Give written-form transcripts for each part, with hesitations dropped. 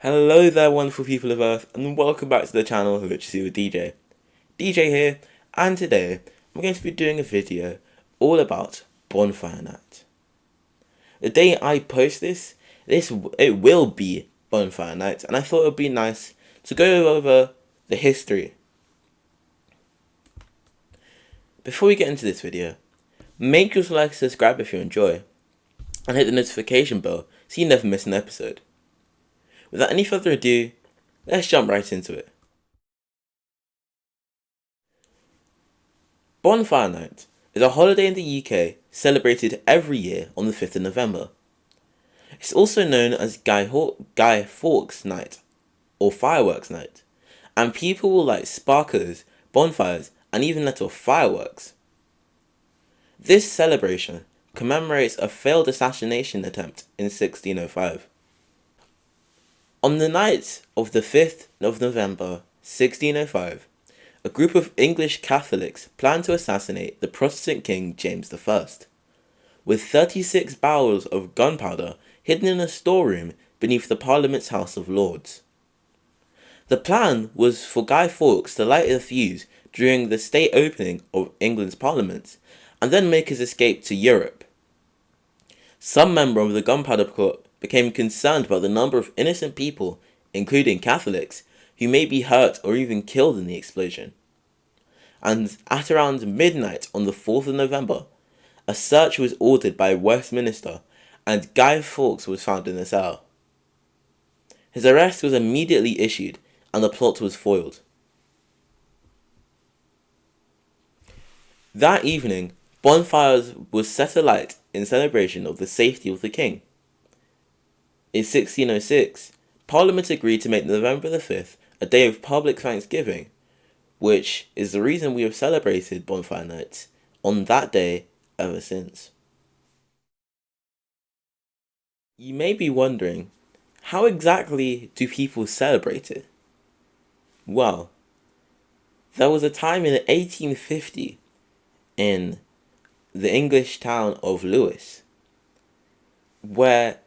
Hello there, wonderful people of Earth, and welcome back to the channel Literacy with DJ. DJ here, and today I'm going to be doing a video all about Bonfire Night. The day I post it will be Bonfire Night, and I thought it would be nice to go over the history. Before we get into this video, make sure to like and subscribe if you enjoy, and hit the notification bell so you never miss an episode. Without any further ado, let's jump right into it. Bonfire Night is a holiday in the UK celebrated every year on the 5th of November. It's also known as Guy Fawkes Night or Fireworks Night, and people will light sparklers, bonfires, and even let off fireworks. This celebration commemorates a failed assassination attempt in 1605. On the night of the 5th of November 1605, a group of English Catholics planned to assassinate the Protestant King James I, with 36 barrels of gunpowder hidden in a storeroom beneath the Parliament's House of Lords. The plan was for Guy Fawkes to light a fuse during the state opening of England's Parliament, and then make his escape to Europe. Some member of the gunpowder plot became concerned about the number of innocent people, including Catholics, who may be hurt or even killed in the explosion. And at around midnight on the 4th of November, a search was ordered by Westminster, and Guy Fawkes was found in a cell. His arrest was immediately issued, and the plot was foiled. That evening, bonfires was set alight in celebration of the safety of the king. In 1606, Parliament agreed to make November the 5th a day of public thanksgiving, which is the reason we have celebrated Bonfire Night on that day ever since. You may be wondering, how exactly do people celebrate it? Well, there was a time in 1850 in the English town of Lewes where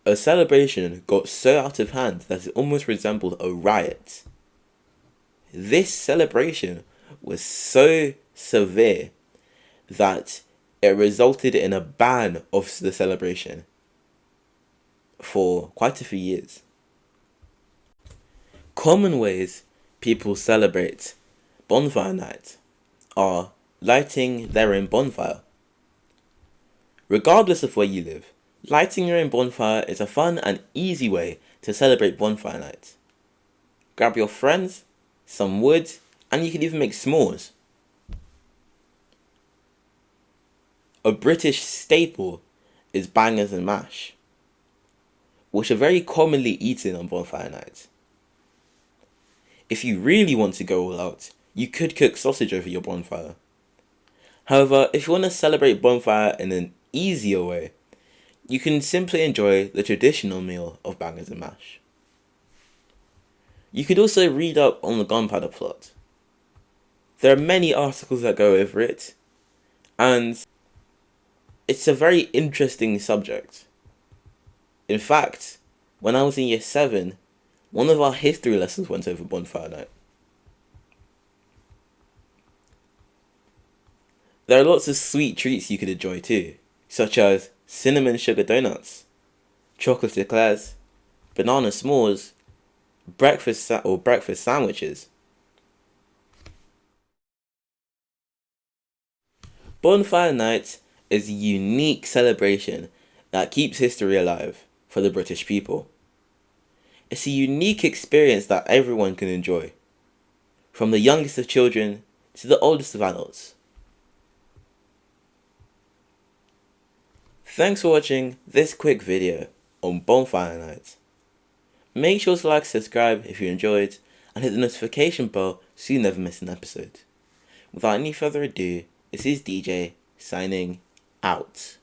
a celebration got so out of hand that it almost resembled a riot. This celebration was so severe that it resulted in a ban of the celebration for quite a few years. Common ways people celebrate Bonfire Night are lighting their own bonfire. Regardless of where you live, lighting your own bonfire is a fun and easy way to celebrate Bonfire Night. Grab your friends, some wood, and you can even make s'mores. A British staple is bangers and mash, which are very commonly eaten on Bonfire Night. If you really want to go all out, you could cook sausage over your bonfire. However, if you want to celebrate bonfire in an easier way, you can simply enjoy the traditional meal of bangers and mash. You could also read up on the gunpowder plot. There are many articles that go over it, and it's a very interesting subject. In fact, when I was in year 7, one of our history lessons went over Bonfire Night. There are lots of sweet treats you could enjoy too, such as cinnamon sugar donuts, chocolate eclairs, banana s'mores, breakfast sandwiches. Bonfire Night is a unique celebration that keeps history alive for the British people. It's a unique experience that everyone can enjoy, from the youngest of children to the oldest of adults. Thanks for watching this quick video on Bonfire Night. Make sure to like and subscribe if you enjoyed, and hit the notification bell so you never miss an episode. Without any further ado, this is DJ signing out.